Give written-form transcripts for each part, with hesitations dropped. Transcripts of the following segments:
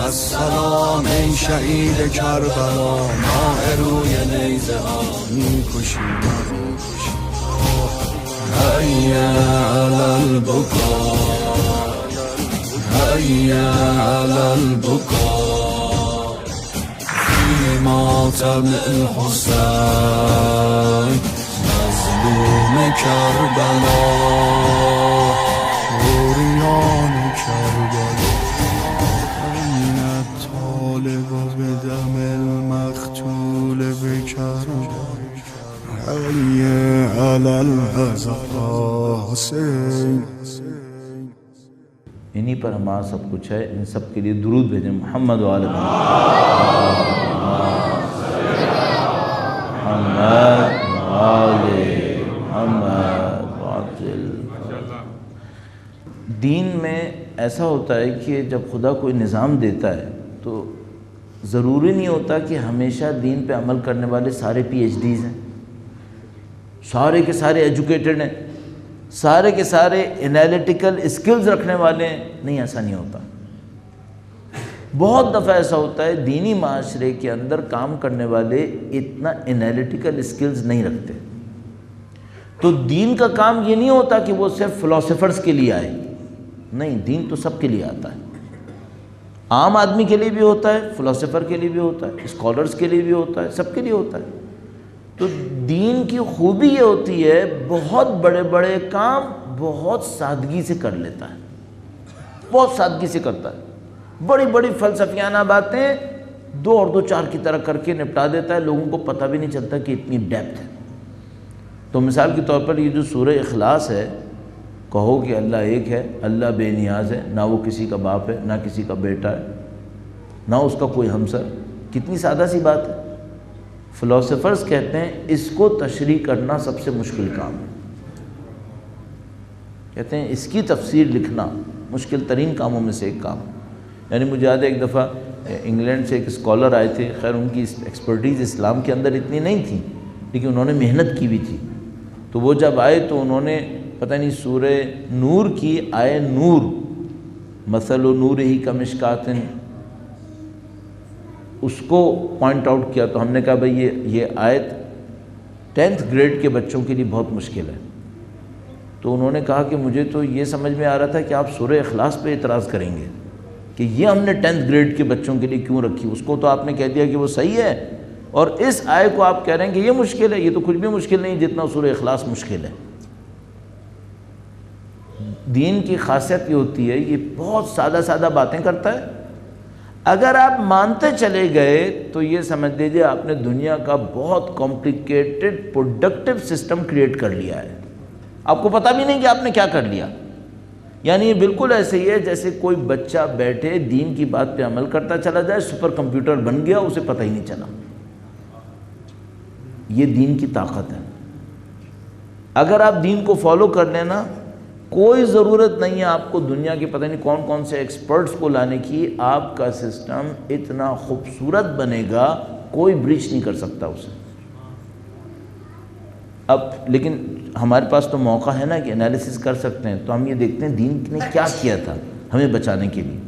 السلام ای شهید کربلا، ماه روی نیزه ها میکشی منو کشی. حی علی البکا، حی علی البکا، فی ماتم الحسین مظلوم کربلا. اوریان کربلا این الطالب بدم المقتول بکربلا. حی علی الحسین. انہی پر ہمارا سب کچھ ہے. ان سب کے لیے درود بھیجیں. محمد و آل محمد، دین میں ایسا ہوتا ہے کہ جب خدا کوئی نظام دیتا ہے تو ضروری نہیں ہوتا کہ ہمیشہ دین پہ عمل کرنے والے سارے پی ایچ ڈیز ہیں، سارے کے سارے ایجوکیٹڈ ہیں، سارے کے سارے انالیٹیکل اسکلز رکھنے والے ہیں. نہیں، ایسا نہیں ہوتا. بہت دفعہ ایسا ہوتا ہے دینی معاشرے کے اندر کام کرنے والے اتنا انالیٹیکل اسکلز نہیں رکھتے. تو دین کا کام یہ نہیں ہوتا کہ وہ صرف فلاسفرز کے لیے آئے. نہیں، دین تو سب کے لیے آتا ہے. عام آدمی کے لیے بھی ہوتا ہے، فلاسفر کے لیے بھی ہوتا ہے، اسکالرز کے لیے بھی ہوتا ہے، سب کے لیے ہوتا ہے. تو دین کی خوبی یہ ہوتی ہے بہت بڑے بڑے کام بہت سادگی سے کر لیتا ہے، بہت سادگی سے کرتا ہے. بڑی بڑی فلسفیانہ باتیں 2 اور 2 4 کی طرح کر کے نپٹا دیتا ہے. لوگوں کو پتہ بھی نہیں چلتا کہ اتنی ڈیپتھ ہے. تو مثال کے طور پر یہ جو سورہ اخلاص ہے، کہو کہ اللہ ایک ہے، اللہ بے نیاز ہے، نہ وہ کسی کا باپ ہے، نہ کسی کا بیٹا ہے، نہ اس کا کوئی ہمسر. کتنی سادہ سی بات ہے. فلاسفرز کہتے ہیں اس کو تشریح کرنا سب سے مشکل کام ہے. کہتے ہیں اس کی تفسیر لکھنا مشکل ترین کاموں میں سے ایک کام. یعنی مجھے یاد ہے ایک دفعہ انگلینڈ سے ایک اسکالر آئے تھے. خیر ان کی ایکسپرٹیز اسلام کے اندر اتنی نہیں تھی، لیکن انہوں نے محنت کی بھی تھی. تو وہ جب آئے تو انہوں نے پتہ نہیں سورہ نور کی آئے نور، مثل نورہ کمشکات، اس کو پوائنٹ آؤٹ کیا. تو ہم نے کہا بھئی یہ آیت 10th گریڈ کے بچوں کے لیے بہت مشکل ہے. تو انہوں نے کہا کہ مجھے تو یہ سمجھ میں آ رہا تھا کہ آپ سورہ اخلاص پہ اعتراض کریں گے کہ یہ ہم نے 10th گریڈ کے بچوں کے لیے کیوں رکھی. اس کو تو آپ نے کہہ دیا کہ وہ صحیح ہے، اور اس آیت کو آپ کہہ رہے ہیں کہ یہ مشکل ہے. یہ تو کچھ بھی مشکل نہیں جتنا سورہ اخلاص مشکل ہے. دین کی خاصیت یہ ہوتی ہے یہ بہت سادہ سادہ باتیں کرتا ہے. اگر آپ مانتے چلے گئے تو یہ سمجھ لیجیے آپ نے دنیا کا بہت کمپلیکیٹڈ پروڈکٹیو سسٹم کریٹ کر لیا ہے. آپ کو پتہ بھی نہیں کہ آپ نے کیا کر لیا. یعنی یہ بالکل ایسے ہی ہے جیسے کوئی بچہ بیٹھے دین کی بات پہ عمل کرتا چلا جائے، سپر کمپیوٹر بن گیا، اسے پتہ ہی نہیں چلا. یہ دین کی طاقت ہے. اگر آپ دین کو فالو کر لینا، کوئی ضرورت نہیں ہے آپ کو دنیا کے پتہ نہیں کون کون سے ایکسپرٹس کو لانے کی. آپ کا سسٹم اتنا خوبصورت بنے گا کوئی بریچ نہیں کر سکتا اسے. اب لیکن ہمارے پاس تو موقع ہے نا کہ انالیسس کر سکتے ہیں. تو ہم یہ دیکھتے ہیں دین نے کیا کیا تھا ہمیں بچانے کے لیے.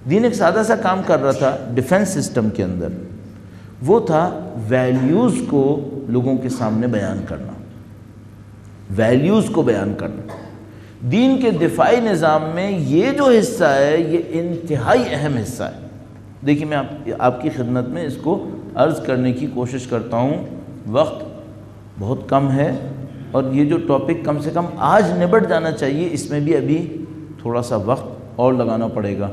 دین ایک سادہ سا کام کر رہا تھا ڈیفنس سسٹم کے اندر. وہ تھا ویلیوز کو لوگوں کے سامنے بیان کرنا، ویلیوز کو بیان کرنا. دین کے دفاعی نظام میں یہ جو حصہ ہے یہ انتہائی اہم حصہ ہے. دیکھیے میں آپ کی خدمت میں اس کو عرض کرنے کی کوشش کرتا ہوں. وقت بہت کم ہے اور یہ جو ٹاپک کم سے کم آج نبٹ جانا چاہیے، اس میں بھی ابھی تھوڑا سا وقت اور لگانا پڑے گا.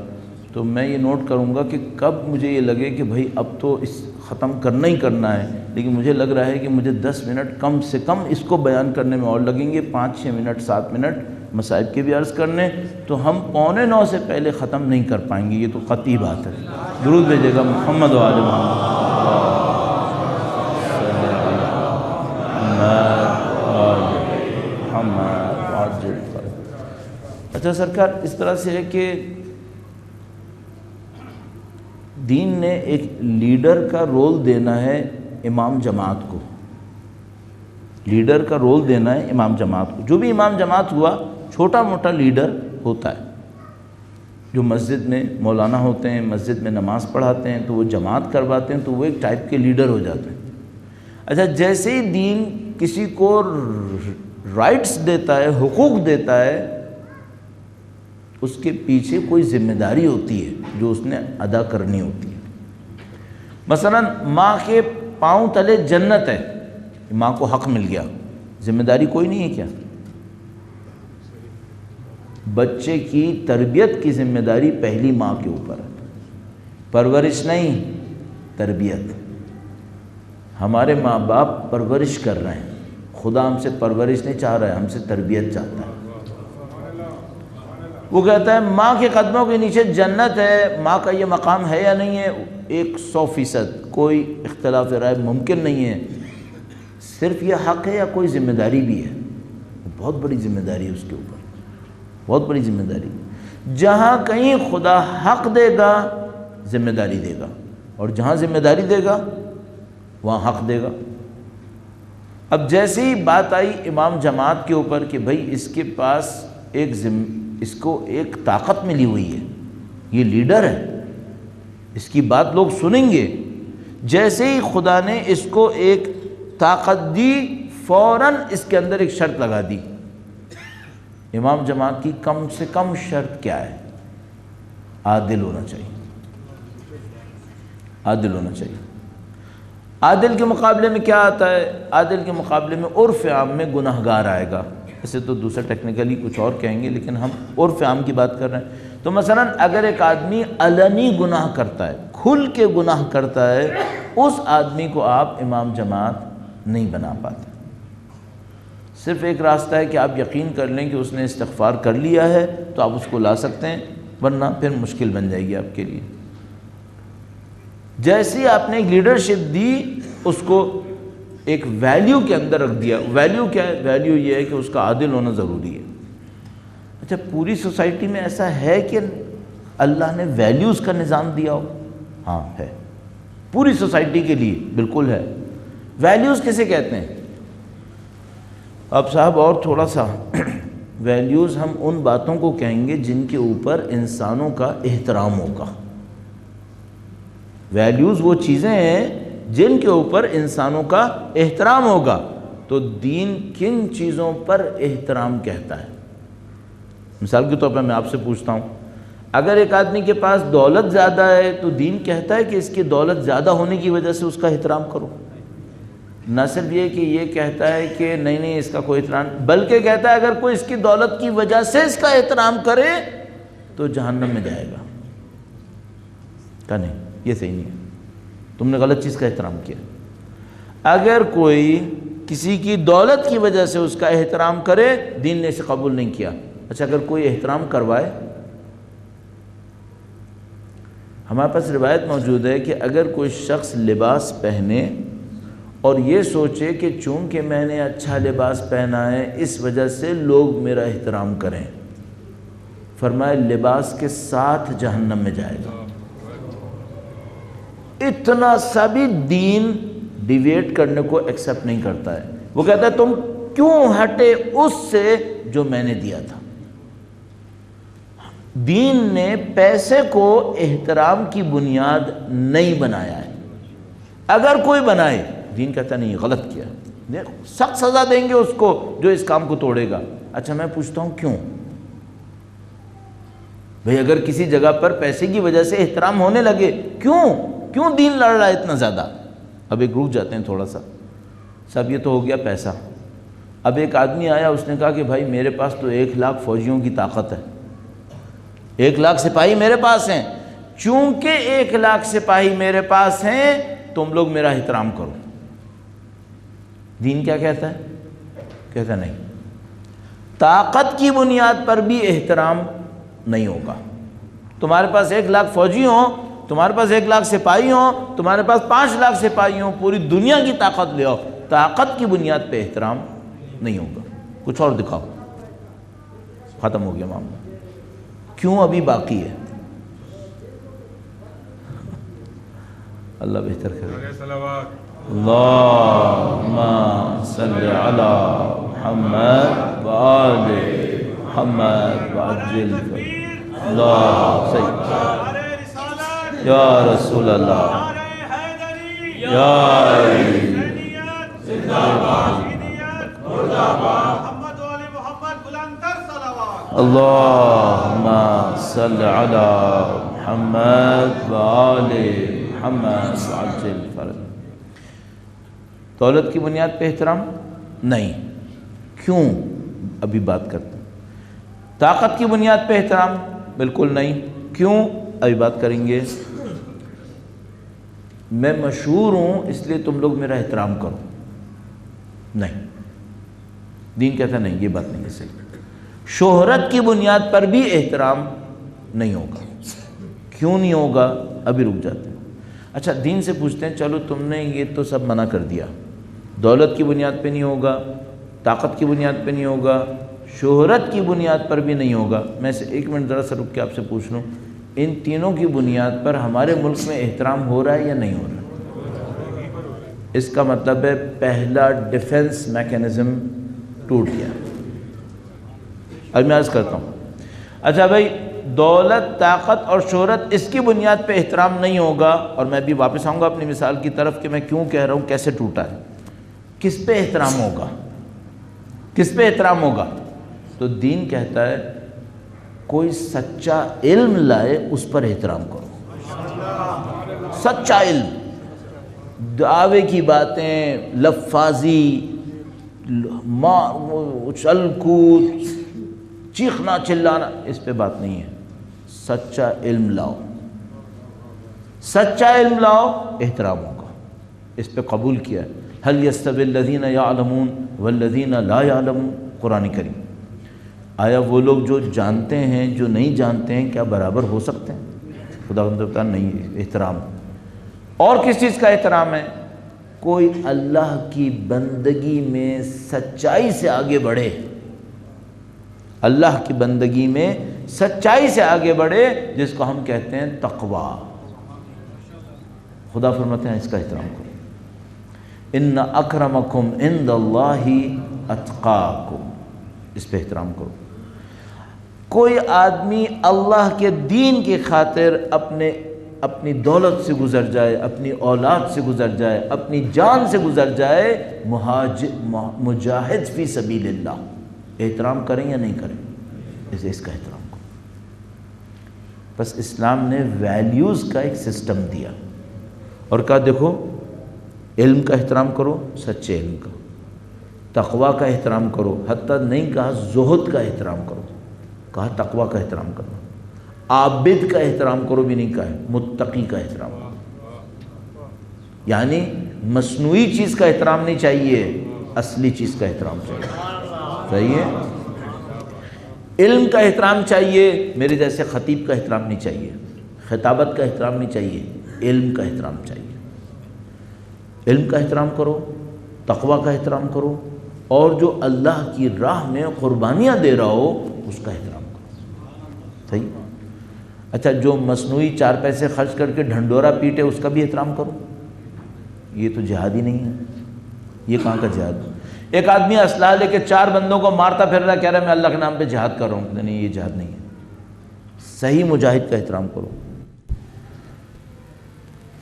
تو میں یہ نوٹ کروں گا کہ کب مجھے یہ لگے کہ بھائی اب تو اس ختم کرنا ہی کرنا ہے، لیکن مجھے لگ رہا ہے کہ مجھے 10 منٹ کم سے کم اس کو بیان کرنے میں اور لگیں گے، 5-6 منٹ 7 منٹ مصائب کے بھی عرض کرنے. تو ہم 8:45 سے پہلے ختم نہیں کر پائیں گے، یہ تو قطعی بات ہے. درود بھیجیے گا. محمد و آل محمد. اچھا سرکار، اس طرح سے ہے کہ دین نے ایک لیڈر کا رول دینا ہے امام جماعت کو. لیڈر کا رول دینا ہے امام جماعت کو. جو بھی امام جماعت ہوا چھوٹا موٹا لیڈر ہوتا ہے. جو مسجد میں مولانا ہوتے ہیں، مسجد میں نماز پڑھاتے ہیں، تو وہ جماعت کرواتے ہیں، تو وہ ایک ٹائپ کے لیڈر ہو جاتے ہیں۔ اچھا، جیسے ہی دین کسی کو رائٹس دیتا ہے، حقوق دیتا ہے، اس کے پیچھے کوئی ذمہ داری ہوتی ہے جو اس نے ادا کرنی ہوتی ہے۔ مثلا ماں کے پاؤں تلے جنت ہے، ماں کو حق مل گیا، ذمہ داری کوئی نہیں ہے کیا؟ بچے کی تربیت کی ذمہ داری پہلی ماں کے اوپر ہے، پرورش نہیں، تربیت۔ ہمارے ماں باپ پرورش کر رہے ہیں، خدا ہم سے پرورش نہیں چاہ رہا ہے، ہم سے تربیت چاہتا ہے۔ وہ کہتا ہے ماں کے قدموں کے نیچے جنت ہے، ماں کا یہ مقام ہے یا نہیں ہے، 100% کوئی اختلاف رائے ممکن نہیں ہے۔ صرف یہ حق ہے یا کوئی ذمہ داری بھی ہے؟ بہت بڑی ذمہ داری ہے اس کے اوپر، بہت بڑی ذمہ داری۔ جہاں کہیں خدا حق دے گا ذمہ داری دے گا، اور جہاں ذمہ داری دے گا وہاں حق دے گا۔ اب جیسے ہی بات آئی امام جماعت کے اوپر کہ بھائی اس کے پاس اس کو ایک طاقت ملی ہوئی ہے، یہ لیڈر ہے، اس کی بات لوگ سنیں گے، جیسے ہی خدا نے اس کو ایک طاقت دی، فوراً اس کے اندر ایک شرط لگا دی۔ امام جماعت کی کم سے کم شرط کیا ہے؟ عادل ہونا چاہیے، عادل ہونا چاہیے۔ عادل کے مقابلے میں کیا آتا ہے؟ عادل کے مقابلے میں عرف عام میں گناہگار آئے گا، اسے تو دوسرا ٹیکنیکلی کچھ اور کہیں گے، لیکن ہم عرف عام کی بات کر رہے ہیں۔ تو مثلا اگر ایک آدمی علنی گناہ کرتا ہے، کھل کے گناہ کرتا ہے، اس آدمی کو آپ امام جماعت نہیں بنا پاتے۔ صرف ایک راستہ ہے کہ آپ یقین کر لیں کہ اس نے استغفار کر لیا ہے تو آپ اس کو لا سکتے ہیں، ورنہ پھر مشکل بن جائے گی آپ کے لیے۔ جیسے آپ نے ایک لیڈرشپ دی، اس کو ایک ویلیو کے اندر رکھ دیا۔ ویلیو کیا ہے؟ ویلیو یہ ہے کہ اس کا عادل ہونا ضروری ہے۔ اچھا، پوری سوسائٹی میں ایسا ہے کہ اللہ نے ویلیوز کا نظام دیا ہو؟ ہاں ہے، پوری سوسائٹی کے لیے بالکل ہے۔ ویلیوز کسے کہتے ہیں؟ اب صاحب اور تھوڑا سا ویلیوز ہم ان باتوں کو کہیں گے جن کے اوپر انسانوں کا احترام ہوگا۔ ویلیوز وہ چیزیں ہیں جن کے اوپر انسانوں کا احترام ہوگا۔ تو دین کن چیزوں پر احترام کہتا ہے؟ مثال کے طور پر میں آپ سے پوچھتا ہوں، اگر ایک آدمی کے پاس دولت زیادہ ہے تو دین کہتا ہے کہ اس کی دولت زیادہ ہونے کی وجہ سے اس کا احترام کرو؟ نہ صرف یہ کہ یہ کہتا ہے کہ نہیں اس کا کوئی احترام، بلکہ کہتا ہے اگر کوئی اس کی دولت کی وجہ سے اس کا احترام کرے تو جہنم میں جائے گا۔ کہ نہیں، یہ صحیح نہیں ہے، تم نے غلط چیز کا احترام کیا۔ اگر کوئی کسی کی دولت کی وجہ سے اس کا احترام کرے، دین نے اسے قبول نہیں کیا۔ اچھا، اگر کوئی احترام کروائے، ہمارے پاس روایت موجود ہے کہ اگر کوئی شخص لباس پہنے اور یہ سوچے کہ چونکہ میں نے اچھا لباس پہنا ہے اس وجہ سے لوگ میرا احترام کریں، فرمائے لباس کے ساتھ جہنم میں جائے گا۔ اتنا سا بھی دین ڈیویٹ کرنے کو ایکسیپٹ نہیں کرتا ہے۔ وہ کہتا ہے تم کیوں ہٹے اس سے جو میں نے دیا تھا۔ دین نے پیسے کو احترام کی بنیاد نہیں بنایا ہے۔ اگر کوئی بنائے، دین کہتا نہیں، غلط کیا، سخت سزا دیں گے اس کو جو اس کام کو توڑے گا۔ اچھا، میں پوچھتا ہوں کیوں بھئی؟ اگر کسی جگہ پر پیسے کی وجہ سے احترام ہونے لگے، کیوں دین لڑ رہا ہے اتنا زیادہ؟ اب ایک رک جاتے ہیں تھوڑا سا، سب یہ تو ہو گیا پیسہ۔ اب ایک آدمی آیا، اس نے کہا کہ بھائی میرے پاس تو 1,00,000 فوجیوں کی طاقت ہے، 1,00,000 سپاہی میرے پاس ہیں، چونکہ 1,00,000 سپاہی میرے پاس ہیں تم لوگ میرا احترام کرو۔ دین کیا کہتا ہے؟ کہتا نہیں، طاقت کی بنیاد پر بھی احترام نہیں ہوگا۔ تمہارے پاس 1,00,000 فوجی ہوں، تمہارے پاس 1,00,000 سپاہی ہوں، تمہارے پاس 5,00,000 سپاہی ہوں، پوری دنیا کی طاقت لے آؤ، طاقت کی بنیاد پہ احترام نہیں ہوگا۔ کچھ اور دکھاؤ، ختم ہو گیا معاملہ۔ کیوں ابھی باقی ہے؟ اللہ بہتر کرے۔ اللہم صلی علی محمد وآل محمد وعجل اللہ صحیح یا رسول اللہ یا اللہم صل علی محمد وآل محمد وعجل فرج۔ دولت کی بنیاد پہ احترام نہیں، کیوں؟ ابھی بات کرتے ہیں۔ طاقت کی بنیاد پہ احترام بالکل نہیں، کیوں؟ ابھی بات کریں گے۔ میں مشہور ہوں اس لیے تم لوگ میرا احترام کرو، نہیں، دین کہتا نہیں، یہ بات نہیں ہے صحیح۔ شہرت کی بنیاد پر بھی احترام نہیں ہوگا، کیوں نہیں ہوگا؟ ابھی رک جاتے ہیں۔ اچھا، دین سے پوچھتے ہیں، چلو تم نے یہ تو سب منع کر دیا، دولت کی بنیاد پہ نہیں ہوگا، طاقت کی بنیاد پہ نہیں ہوگا، شہرت کی بنیاد پر بھی نہیں ہوگا، میں سے ایک منٹ ذرا سا رک کے آپ سے پوچھ لوں، ان تینوں کی بنیاد پر ہمارے ملک میں احترام ہو رہا ہے یا نہیں ہو رہا؟ اس کا مطلب ہے پہلا ڈیفنس میکینزم ٹوٹ گیا۔ اب میں عرض کرتا ہوں، اچھا بھائی، دولت، طاقت اور شہرت، اس کی بنیاد پہ احترام نہیں ہوگا، اور میں بھی واپس آؤں گا اپنی مثال کی طرف کہ میں کیوں کہہ رہا ہوں کیسے ٹوٹا ہے۔ کس پہ احترام ہوگا؟ کس پہ احترام ہوگا؟ تو دین کہتا ہے کوئی سچا علم لائے اس پر احترام کرو۔ سچا علم، دعوے کی باتیں، لفاظی، اچھل کود، چیخنا چلانا، اس پہ بات نہیں ہے۔ سچا علم لاؤ، سچا علم لاؤ، احترام ہوگا۔ اس پہ قبول کیا ہے۔ هل يستوي الذين يعلمون والذين لا يعلمون، قرآن کریم۔ آیا وہ لوگ جو جانتے ہیں جو نہیں جانتے ہیں کیا برابر ہو سکتے ہیں؟ خداوند بتا نہیں، احترام۔ اور کس چیز کا احترام ہے؟ کوئی اللہ کی بندگی میں سچائی سے آگے بڑھے، اللہ کی بندگی میں سچائی سے آگے بڑھے، جس کو ہم کہتے ہیں تقوی۔ خدا فرماتے ہیں اس کا احترام کرو۔ ان اکرمکم عند اللہ اتقاکم، اس پہ احترام کرو۔ کوئی آدمی اللہ کے دین کی خاطر اپنی دولت سے گزر جائے، اپنی اولاد سے گزر جائے، اپنی جان سے گزر جائے، مجاہد فی سبیل اللہ، احترام کریں یا نہیں کریں؟ اسے اس کا احترام کرو۔ بس اسلام نے ویلیوز کا ایک سسٹم دیا اور کہا دیکھو، علم کا احترام کرو، سچے علم کا، تقوی کا احترام کرو، حتیٰ نہیں کہا زہد کا احترام کرو، کہا تقوی کا احترام کرو، عابد کا احترام کرو بھی نہیں کہا ہے، متقی کا احترام کرو۔ یعنی مصنوعی چیز کا احترام نہیں چاہیے، اصلی چیز کا احترام چاہیے، صحیح ہے؟ علم کا احترام چاہیے، میرے جیسے خطیب کا احترام نہیں چاہیے، خطابت کا احترام نہیں چاہیے، علم کا احترام چاہیے۔ علم کا احترام کرو، تقوی کا احترام کرو، اور جو اللہ کی راہ میں قربانیاں دے رہا ہو اس کا احترام کرو، صحیح؟ اچھا، جو مصنوعی 4 پیسے خرچ کر کے ڈھنڈورا پیٹے اس کا بھی احترام کرو، یہ تو جہاد ہی نہیں ہے۔ یہ کہاں کا جہاد؟ ایک آدمی اسلحہ لے کے 4 بندوں کو مارتا پھر رہا، کہہ رہا ہے میں اللہ کے نام پہ جہاد کر رہا ہوں، نہیں، یہ جہاد نہیں ہے۔ صحیح مجاہد کا احترام کرو۔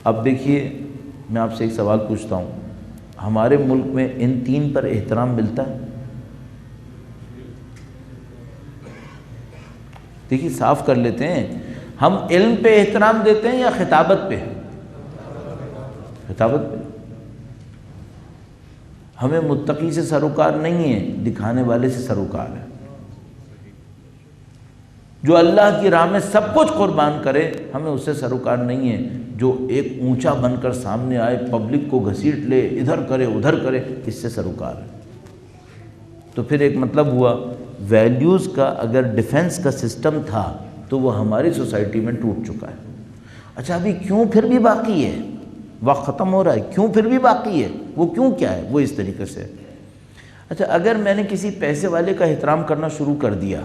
اب دیکھیے، میں آپ سے ایک سوال پوچھتا ہوں، ہمارے ملک میں ان 3 پر احترام ملتا ہے؟ دیکھیے، صاف کر لیتے ہیں، ہم علم پہ احترام دیتے ہیں یا خطابت پہ؟ خطابت پہ۔ ہمیں متقی سے سروکار نہیں ہے، دکھانے والے سے سروکار ہے۔ جو اللہ کی راہ میں سب کچھ قربان کرے، ہمیں اس سے سروکار نہیں ہے۔ جو ایک اونچا بن کر سامنے آئے، پبلک کو گھسیٹ لے، ادھر کرے ادھر کرے، اس سے سروکار ہے۔ تو پھر ایک مطلب ہوا، ویلیوز کا اگر ڈیفنس کا سسٹم تھا تو وہ ہماری سوسائٹی میں ٹوٹ چکا ہے۔ اچھا، ابھی کیوں پھر بھی باقی ہے؟ وقت ختم ہو رہا ہے، کیوں پھر بھی باقی ہے؟ وہ کیوں کیا ہے؟ وہ اس طریقے سے۔ اچھا، اگر میں نے کسی پیسے والے کا احترام کرنا شروع کر دیا،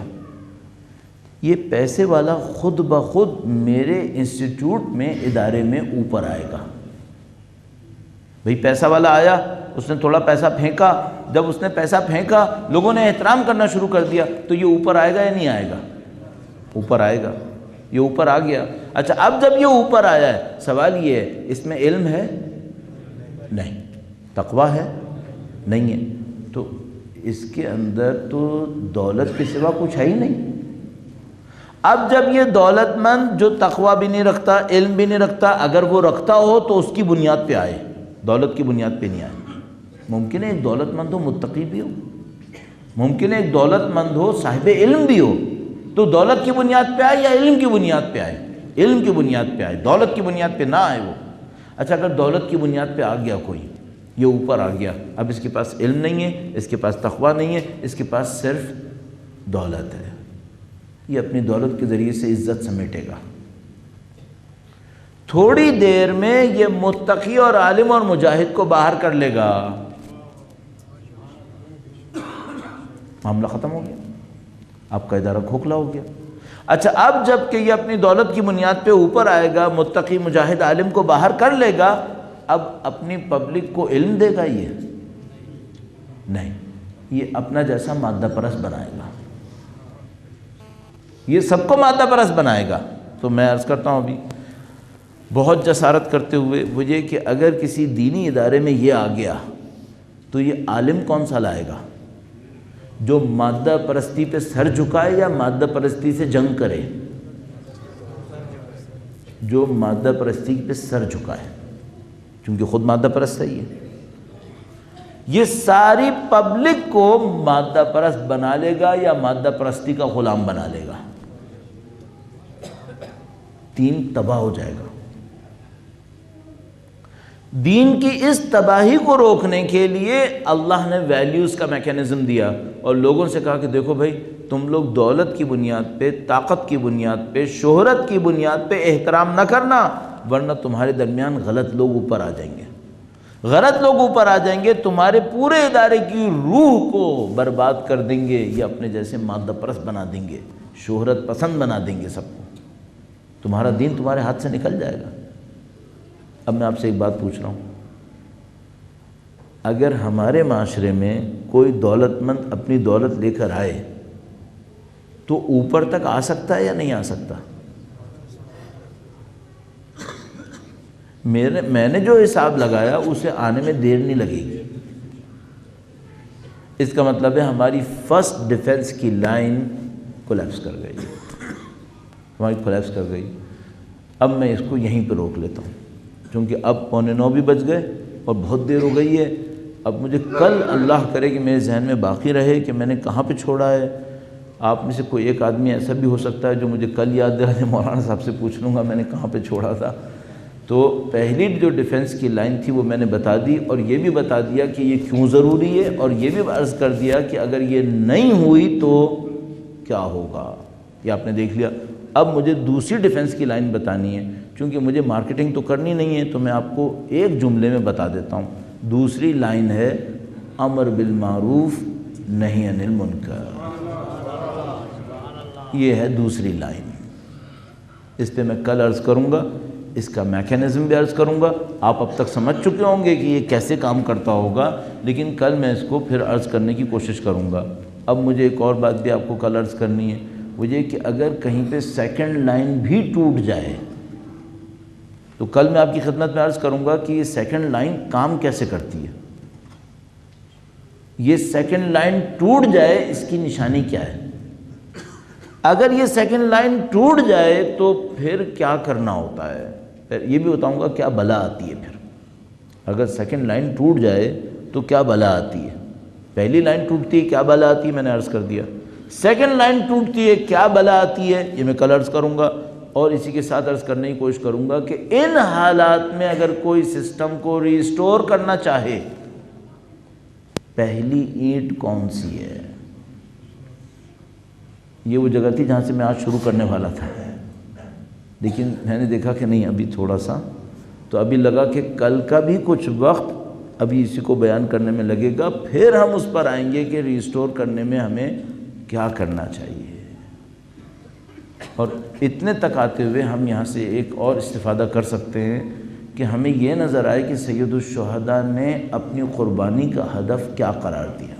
یہ پیسے والا خود بخود میرے انسٹیٹیوٹ میں، ادارے میں اوپر آئے گا۔ بھئی پیسہ والا آیا، اس نے تھوڑا پیسہ پھینکا، جب اس نے پیسہ پھینکا لوگوں نے احترام کرنا شروع کر دیا، تو یہ اوپر آئے گا یا نہیں آئے گا؟ اوپر آئے گا۔ یہ اوپر آ گیا. اچھا اب جب یہ اوپر آیا ہے سوال یہ ہے اس میں علم ہے نہیں, تقویٰ ہے نہیں ہے, تو اس کے اندر تو دولت کے سوا کچھ ہے ہی نہیں. اب جب یہ دولت مند جو تقویٰ بھی نہیں رکھتا علم بھی نہیں رکھتا, اگر وہ رکھتا ہو تو اس کی بنیاد پہ آئے, دولت کی بنیاد پہ نہیں آئے. ممکن ہے ایک دولت مند ہو متقی بھی ہو, ممکن ہے ایک دولت مند ہو صاحب علم بھی ہو, تو دولت کی بنیاد پہ آئے یا علم کی بنیاد پہ آئے؟ علم کی بنیاد پہ آئے, دولت کی بنیاد پہ نہ آئے وہ. اچھا اگر دولت کی بنیاد پہ آ گیا کوئی, یہ اوپر آ گیا, اب اس کے پاس علم نہیں ہے, اس کے پاس تقویٰ نہیں ہے, اس کے پاس صرف دولت ہے, یہ اپنی دولت کے ذریعے سے عزت سمیٹے گا. تھوڑی دیر میں یہ متقی اور عالم اور مجاہد کو باہر کر لے گا, معاملہ ختم ہو گیا, آپ کا ادارہ کھوکھلا ہو گیا. اچھا اب جب کہ یہ اپنی دولت کی بنیاد پہ اوپر آئے گا, متقی مجاہد عالم کو باہر کر لے گا, اب اپنی پبلک کو علم دے گا یہ نہیں, یہ اپنا جیسا مادہ پرست بنائے گا, یہ سب کو مادہ پرست بنائے گا. تو میں عرض کرتا ہوں ابھی بہت جسارت کرتے ہوئے وہ یہ کہ اگر کسی دینی ادارے میں یہ آ گیا تو یہ عالم کون سا لائے گا جو مادہ پرستی پہ سر جھکائے یا مادہ پرستی سے جنگ کرے؟ جو مادہ پرستی پہ سر جھکائے, کیونکہ خود مادہ پرست ہے. یہ ساری پبلک کو مادہ پرست بنا لے گا یا مادہ پرستی کا غلام بنا لے گا, دین تباہ ہو جائے گا. دین کی اس تباہی کو روکنے کے لیے اللہ نے ویلیوز کا میکینزم دیا اور لوگوں سے کہا کہ دیکھو بھائی تم لوگ دولت کی بنیاد پہ, طاقت کی بنیاد پہ, شہرت کی بنیاد پہ احترام نہ کرنا, ورنہ تمہارے درمیان غلط لوگ اوپر آ جائیں گے, غلط لوگ اوپر آ جائیں گے, تمہارے پورے ادارے کی روح کو برباد کر دیں گے, یہ اپنے جیسے مادہ پرست بنا دیں گے, شہرت پسند بنا دیں گے سب کو, تمہارا دین تمہارے ہاتھ سے نکل جائے گا. اب میں آپ سے ایک بات پوچھ رہا ہوں, اگر ہمارے معاشرے میں کوئی دولت مند اپنی دولت لے کر آئے تو اوپر تک آ سکتا ہے یا نہیں آ سکتا؟ میں نے جو حساب لگایا اسے آنے میں دیر نہیں لگے گی. اس کا مطلب ہے ہماری فرسٹ ڈیفنس کی لائن کولیپس کر گئی, ہماری کولیپس کر گئی. اب میں اس کو یہیں پہ روک لیتا ہوں کیونکہ اب 8:45 بھی بج گئے اور بہت دیر ہو گئی ہے. اب مجھے کل اللہ کرے کہ میرے ذہن میں باقی رہے کہ میں نے کہاں پہ چھوڑا ہے. آپ میں سے کوئی ایک آدمی ایسا بھی ہو سکتا ہے جو مجھے کل یاد دلا دے, مولانا صاحب سے پوچھ لوں گا میں نے کہاں پہ چھوڑا تھا. تو پہلی جو ڈیفنس کی لائن تھی وہ میں نے بتا دی, اور یہ بھی بتا دیا کہ یہ کیوں ضروری ہے, اور یہ بھی عرض کر دیا کہ اگر یہ نہیں ہوئی تو کیا ہوگا. یہ آپ نے دیکھ لیا. اب مجھے دوسری ڈیفنس کی لائن بتانی ہے, چونکہ مجھے مارکیٹنگ تو کرنی نہیں ہے تو میں آپ کو ایک جملے میں بتا دیتا ہوں. دوسری لائن ہے امر بالمعروف نہی عن المنکر, یہ ہے دوسری لائن. اس پہ میں کل عرض کروں گا, اس کا میکینزم بھی عرض کروں گا. آپ اب تک سمجھ چکے ہوں گے کہ یہ کیسے کام کرتا ہوگا, لیکن کل میں اس کو پھر عرض کرنے کی کوشش کروں گا. اب مجھے ایک اور بات بھی آپ کو کل عرض کرنی ہے, وہ یہ کہ اگر کہیں پہ سیکنڈ لائن بھی ٹوٹ جائے تو کل میں آپ کی خدمت میں عرض کروں گا کہ یہ سیکنڈ لائن کام کیسے کرتی ہے. یہ سیکنڈ لائن ٹوٹ جائے اس کی نشانی کیا ہے. اگر یہ سیکنڈ لائن ٹوٹ جائے تو پھر کیا کرنا ہوتا ہے, پھر یہ بھی بتاؤں گا کیا بلا آتی ہے. پھر اگر سیکنڈ لائن ٹوٹ جائے تو کیا بلا آتی ہے. پہلی لائن ٹوٹتی ہے کیا بلا آتی ہے میں نے عرض کر دیا. سیکنڈ لائن ٹوٹتی ہے کیا بلا آتی ہے یہ میں کل عرض کروں گا. اور اسی کے ساتھ عرض کرنے کی کوشش کروں گا کہ ان حالات میں اگر کوئی سسٹم کو ریسٹور کرنا چاہے پہلی اینٹ کون سی ہے. یہ وہ جگہ تھی جہاں سے میں آج شروع کرنے والا تھا, لیکن میں نے دیکھا کہ نہیں ابھی تھوڑا سا, تو ابھی لگا کہ کل کا بھی کچھ وقت ابھی اسی کو بیان کرنے میں لگے گا, پھر ہم اس پر آئیں گے کہ ریسٹور کرنے میں ہمیں کیا کرنا چاہیے. اور اتنے تک آتے ہوئے ہم یہاں سے ایک اور استفادہ کر سکتے ہیں کہ ہمیں یہ نظر آئے کہ سید الشہداء نے اپنی قربانی کا ہدف کیا قرار دیا.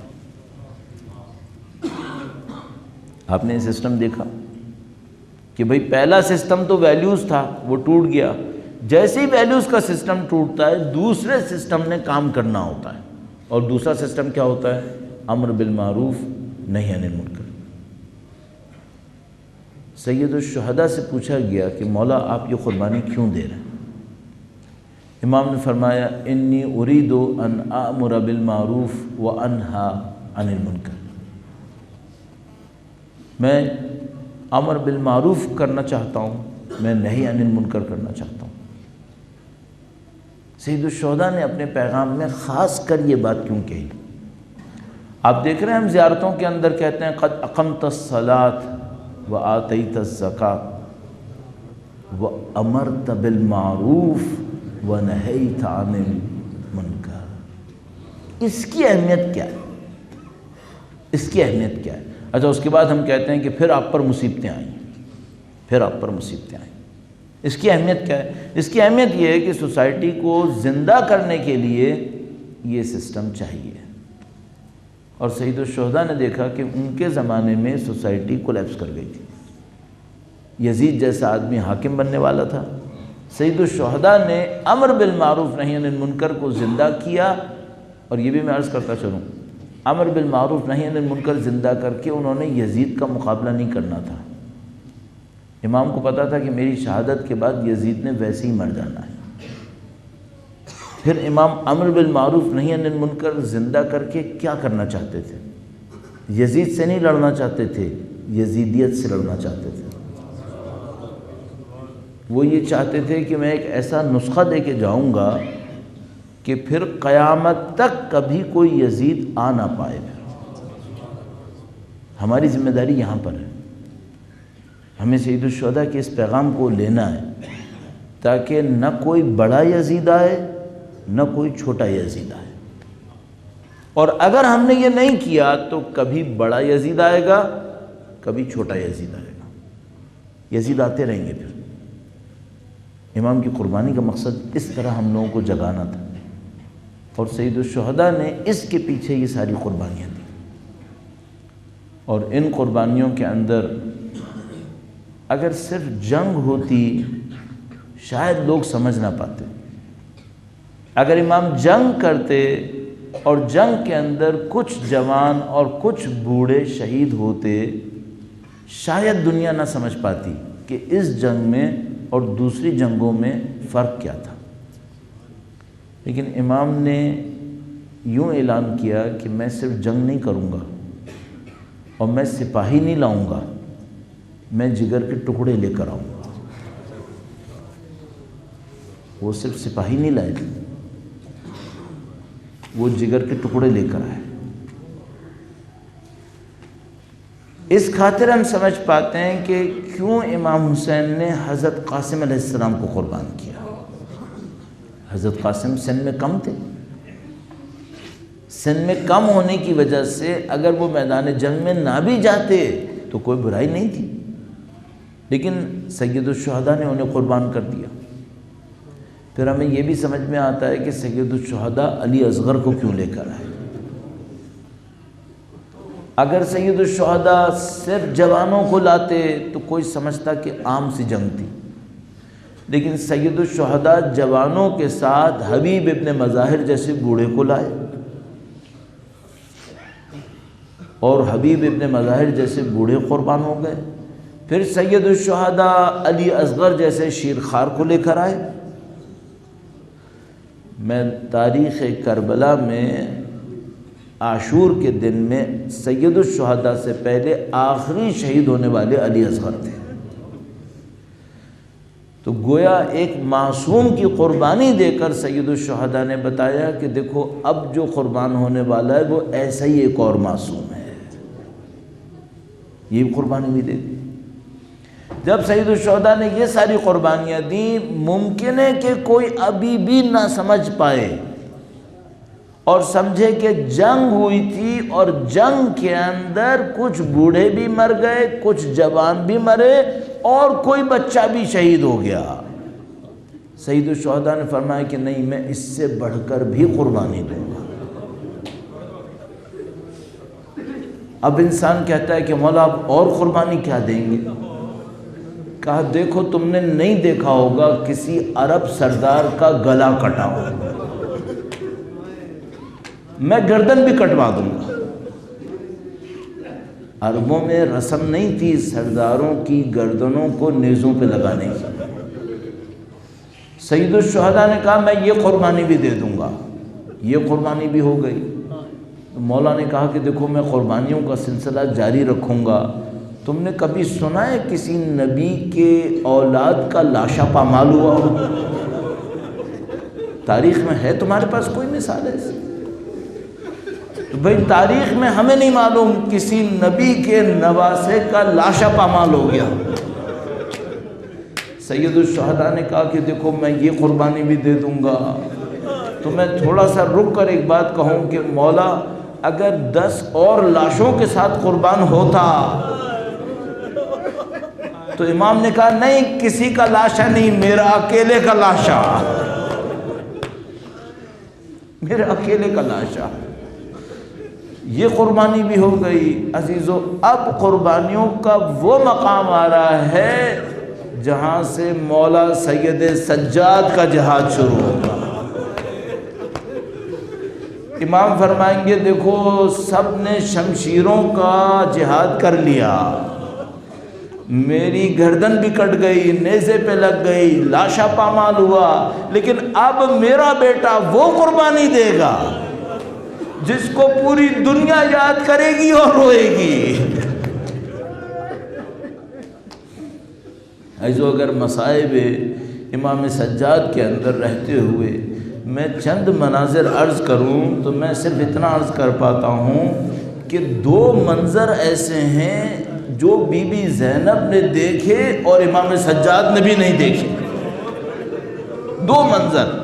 آپ نے یہ سسٹم دیکھا کہ بھئی پہلا سسٹم تو ویلیوز تھا، وہ ٹوٹ گیا، جیسے ہی ویلیوز کا سسٹم ٹوٹتا ہے دوسرے سسٹم نے کام کرنا ہوتا ہے، اور دوسرا سسٹم کیا ہوتا ہے؟ امر بالمعروف نہی عن المنکر۔ سید الشہداء سے پوچھا گیا کہ مولا آپ یہ قربانی کیوں دے رہے ہیں؟ امام نے فرمایا انی ارید ان آمر بالمعروف وانہا عن المنکر، میں امر بالمعروف کرنا چاہتا ہوں، میں نہی عن المنکر کرنا چاہتا ہوں۔ سید الشہداء نے اپنے پیغام میں خاص کر یہ بات کیوں کہی؟ آپ دیکھ رہے ہیں ہم زیارتوں کے اندر کہتے ہیں قد اقمت الصلاۃ وآتیت الزکاۃ وامرت بالمعروف ونہیت عن المنکر۔ اس کی اہمیت کیا ہے؟ اس کی اہمیت کیا ہے؟ اچھا اس کے بعد ہم کہتے ہیں کہ پھر آپ پر مصیبتیں آئیں، پھر آپ پر مصیبتیں آئیں۔ اس کی اہمیت کیا ہے؟ اس کی اہمیت یہ ہے کہ سوسائٹی کو زندہ کرنے کے لیے یہ سسٹم چاہیے، اور سید الشہداء نے دیکھا کہ ان کے زمانے میں سوسائٹی کولیپس کر گئی تھی، یزید جیسا آدمی حاکم بننے والا تھا، سید الشہداء نے امر بالمعروف نہی عن المنکر کو زندہ کیا، اور یہ بھی میں عرض کرتا چلوں امر بالمعروف نہی عن المنکر زندہ کر کے انہوں نے یزید کا مقابلہ نہیں کرنا تھا۔ امام کو پتا تھا کہ میری شہادت کے بعد یزید نے ویسے ہی مر جانا ہے، پھر امام امر بالمعروف نہی عن المنکر زندہ کر کے کیا کرنا چاہتے تھے؟ یزید سے نہیں لڑنا چاہتے تھے، یزیدیت سے لڑنا چاہتے تھے۔ وہ یہ چاہتے تھے کہ میں ایک ایسا نسخہ دے کے جاؤں گا کہ پھر قیامت تک کبھی کوئی یزید آ نہ پائے۔ ہماری ذمہ داری یہاں پر ہے، ہمیں سید الشہداء کے اس پیغام کو لینا ہے تاکہ نہ کوئی بڑا یزید آئے نہ کوئی چھوٹا یزید آئے، اور اگر ہم نے یہ نہیں کیا تو کبھی بڑا یزید آئے گا کبھی چھوٹا یزید آئے گا، یزید آتے رہیں گے۔ پھر امام کی قربانی کا مقصد اس طرح ہم لوگوں کو جگانا تھا، اور سید الشہداء نے اس کے پیچھے یہ ساری قربانیاں دی، اور ان قربانیوں کے اندر اگر صرف جنگ ہوتی شاید لوگ سمجھ نہ پاتے، اگر امام جنگ کرتے اور جنگ کے اندر کچھ جوان اور کچھ بوڑھے شہید ہوتے شاید دنیا نہ سمجھ پاتی کہ اس جنگ میں اور دوسری جنگوں میں فرق کیا تھا۔ لیکن امام نے یوں اعلان کیا کہ میں صرف جنگ نہیں کروں گا اور میں سپاہی نہیں لاؤں گا، میں جگر کے ٹکڑے لے کر آؤں گا۔ وہ صرف سپاہی نہیں لائے تھے، وہ جگر کے ٹکڑے لے کر آئے۔ اس خاطر ہم سمجھ پاتے ہیں کہ کیوں امام حسین نے حضرت قاسم علیہ السلام کو قربان کیا۔ حضرت قاسم سن میں کم تھے، سن میں کم ہونے کی وجہ سے اگر وہ میدان جنگ میں نہ بھی جاتے تو کوئی برائی نہیں تھی، لیکن سید الشہداء نے انہیں قربان کر دیا۔ پھر ہمیں یہ بھی سمجھ میں آتا ہے کہ سید الشہداء علی اصغر کو کیوں لے کر آئے۔ اگر سید الشہداء صرف جوانوں کو لاتے تو کوئی سمجھتا کہ عام سی جنگ تھی، لیکن سید الشہداء جوانوں کے ساتھ حبیب ابن مظاہر جیسے بوڑھے کو لائے، اور حبیب ابن مظاہر جیسے بوڑھے قربان ہو گئے۔ پھر سید الشہداء علی اصغر جیسے شیرخوار کو لے کر آئے۔ میں تاریخ کربلا میں عاشور کے دن میں سید الشہداء سے پہلے آخری شہید ہونے والے علی اصغر تھے، تو گویا ایک معصوم کی قربانی دے کر سید الشہداء نے بتایا کہ دیکھو اب جو قربان ہونے والا ہے وہ ایسا ہی ایک اور معصوم ہے، یہ قربانی بھی دے دی۔ جب سید الشہداء نے یہ ساری قربانیاں دی، ممکن ہے کہ کوئی ابھی بھی نہ سمجھ پائے اور سمجھے کہ جنگ ہوئی تھی اور جنگ کے اندر کچھ بوڑھے بھی مر گئے، کچھ جوان بھی مرے اور کوئی بچہ بھی شہید ہو گیا۔ سید الشہداء نے فرمایا کہ نہیں، میں اس سے بڑھ کر بھی قربانی دوں گا۔ اب انسان کہتا ہے کہ مولا آپ اور قربانی کیا دیں گے؟ کہا دیکھو تم نے نہیں دیکھا ہوگا کسی عرب سردار کا گلا کٹا ہو، میں گردن بھی کٹوا دوں گا۔ عربوں میں رسم نہیں تھی سرداروں کی گردنوں کو نیزوں پہ لگانے کی۔ سید الشہداء نے کہا میں یہ قربانی بھی دے دوں گا، یہ قربانی بھی ہو گئی۔ تو مولا نے کہا کہ دیکھو میں قربانیوں کا سلسلہ جاری رکھوں گا، تم نے کبھی سنا ہے کسی نبی کے اولاد کا لاشا پامال ہوا ہو؟ تاریخ میں ہے تمہارے پاس کوئی مثال ہے ایسی؟ تو بھائی تاریخ میں ہمیں نہیں معلوم کسی نبی کے نواسے کا لاشا پامال ہو گیا۔ سید الشہداء نے کہا کہ دیکھو میں یہ قربانی بھی دے دوں گا۔ تو میں تھوڑا سا رک کر ایک بات کہوں کہ مولا اگر 10 اور لاشوں کے ساتھ قربان ہوتا، تو امام نے کہا نہیں کسی کا لاشا نہیں، میرا اکیلے کا لاشا، میرا اکیلے کا لاشا۔ یہ قربانی بھی ہو گئی۔ عزیزو اب قربانیوں کا وہ مقام آ رہا ہے جہاں سے مولا سید سجاد کا جہاد شروع ہوگا۔ امام فرمائیں گے دیکھو سب نے شمشیروں کا جہاد کر لیا، میری گردن بھی کٹ گئی، نیزے پہ لگ گئی، لاشا پامال ہوا، لیکن اب میرا بیٹا وہ قربانی دے گا جس کو پوری دنیا یاد کرے گی اور روئے گی۔ ایسو اگر مصائب امام سجاد کے اندر رہتے ہوئے میں چند مناظر عرض کروں تو میں صرف اتنا عرض کر پاتا ہوں کہ 2 منظر ایسے ہیں جو بی بی زینب نے دیکھے اور امام سجاد نے بھی نہیں دیکھے۔ 2 منظر،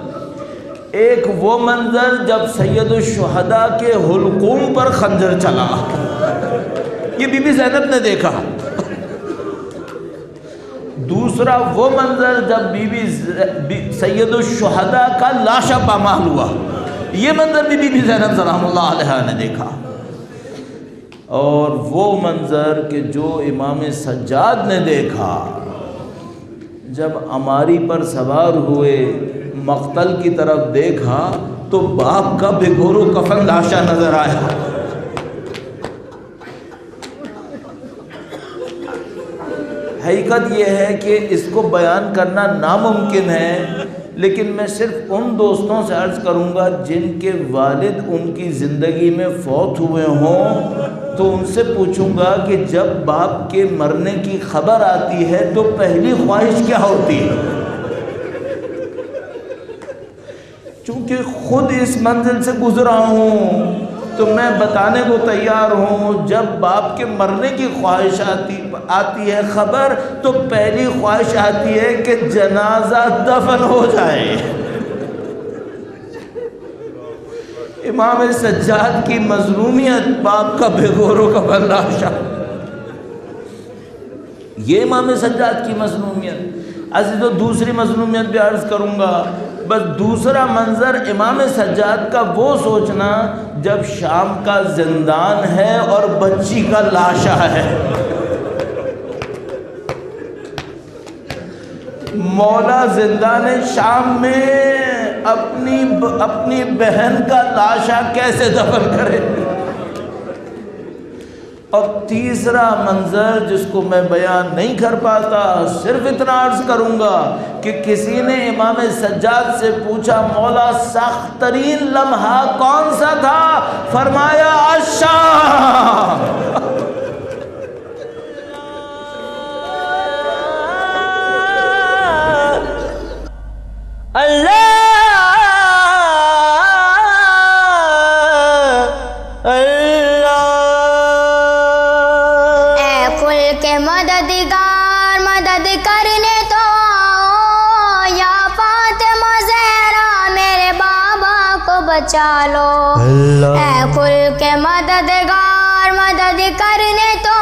ایک وہ منظر جب سید الشہداء کے حلقوم پر خنجر چلا، یہ بی بی زینب نے دیکھا۔ دوسرا وہ منظر جب سید الشہداء کا لاشا پامال ہوا، یہ منظر بھی بی بی زینب سلام اللہ علیہا نے دیکھا۔ اور وہ منظر کہ جو امام سجاد نے دیکھا جب عماری پر سوار ہوئے مقتل کی طرف دیکھا تو باپ کا بھگورو کفن لاشا نظر آیا۔ حقیقت یہ ہے کہ اس کو بیان کرنا ناممکن ہے، لیکن میں صرف ان دوستوں سے عرض کروں گا جن کے والد ان کی زندگی میں فوت ہوئے ہوں تو ان سے پوچھوں گا کہ جب باپ کے مرنے کی خبر آتی ہے تو پہلی خواہش کیا ہوتی ہے؟ چونکہ خود اس منزل سے گزرا ہوں تو میں بتانے کو تیار ہوں، جب باپ کے مرنے کی خواہش آتی ہے خبر تو پہلی خواہش آتی ہے کہ جنازہ دفن ہو جائے۔ امام سجاد کی مظلومیت، باپ کا بھگورو کا لاشا، یہ امام سجاد کی مظلومیت۔ عزیزو دوسری مظلومیت بھی عرض کروں گا، بس دوسرا منظر امام سجاد کا وہ سوچنا جب شام کا زندان ہے اور بچی کا لاشا ہے، مولا زندان شام میں اپنی بہن کا لاشا کیسے دفن کرے۔ اور تیسرا منظر جس کو میں بیان نہیں کر پاتا، صرف اتنا عرض کروں گا کہ کسی نے امام سجاد سے پوچھا مولا سخت ترین لمحہ کون سا تھا؟ فرمایا الشام۔ اللہ مددگار مدد کرنے تو یا فاطمہ زہرا میرے بابا کو بچا لو۔ اے کل کے مددگار مدد کرنے تو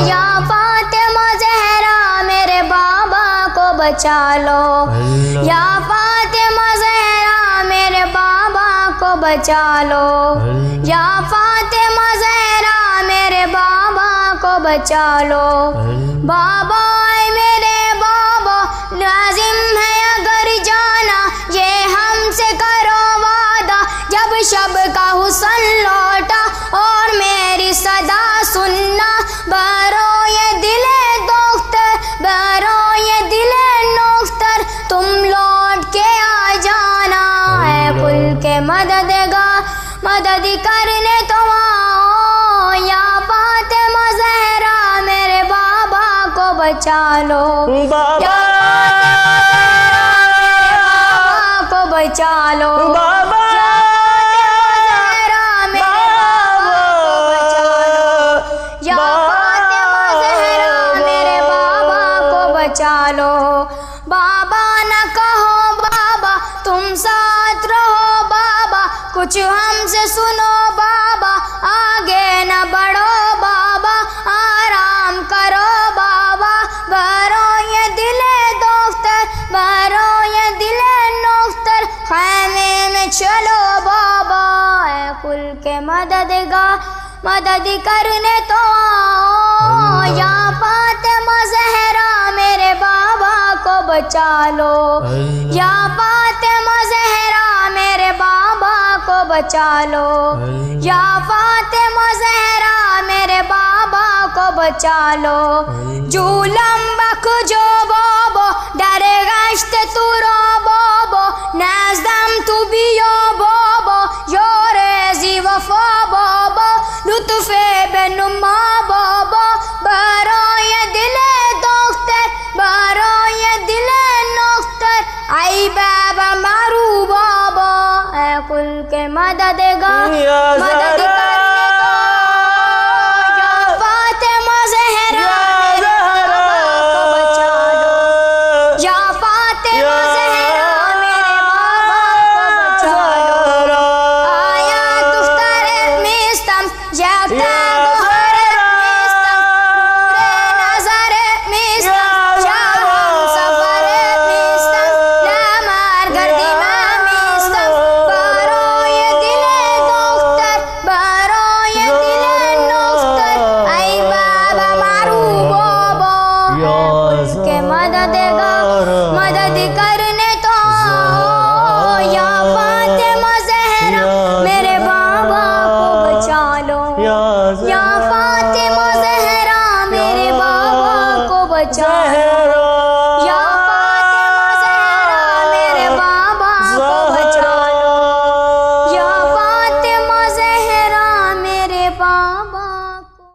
یا فاطمہ زہرا میرے بابا کو بچا لو، یا فاطمہ زہرا میرے بابا کو بچا لو، یا فاطمہ زہرا میرے بابا کو بچا لو بابا اے میرے بابا لازم ہے اگر جانا یہ ہم سے کرو وعدہ جب شب کا حسن لوٹا اور میری صدا سننا برو یہ دل دختر برو یہ دل نختر تم لوٹ کے آ جانا ہے کل کے مددگار مدد کرنے تو آؤ یا فاطمہ زہرا میرے بابا کو بچا لو یا فاطمہ کو بچا لو چالو بابا نہ کہو بابا تم ساتھ رہو بابا کچھ ہم سے سنو بابا آگے نہ بڑھو بابا آرام کرو بابا بھرو یہ دل دختر بھرو یہ دل نختر خیمے میں چلو بابا اے کل کے مددگار مدد کرنے تو آؤ یا فاطمہ زہرا میرے بابا کو بچا لو یا فاطمہ زہرا میرے بابا کو بچا لو یا فاطمہ زہرا میرے بابا کو بچا لو جولم بک جو بابا ڈر گشت تو رو بابا نزدم تو بیو بابا یوریزی وفا بابا لطف بنما بابا برای دل دختر برای دل نختر ای بابا مرو بابا اے کل کے مددگار مدد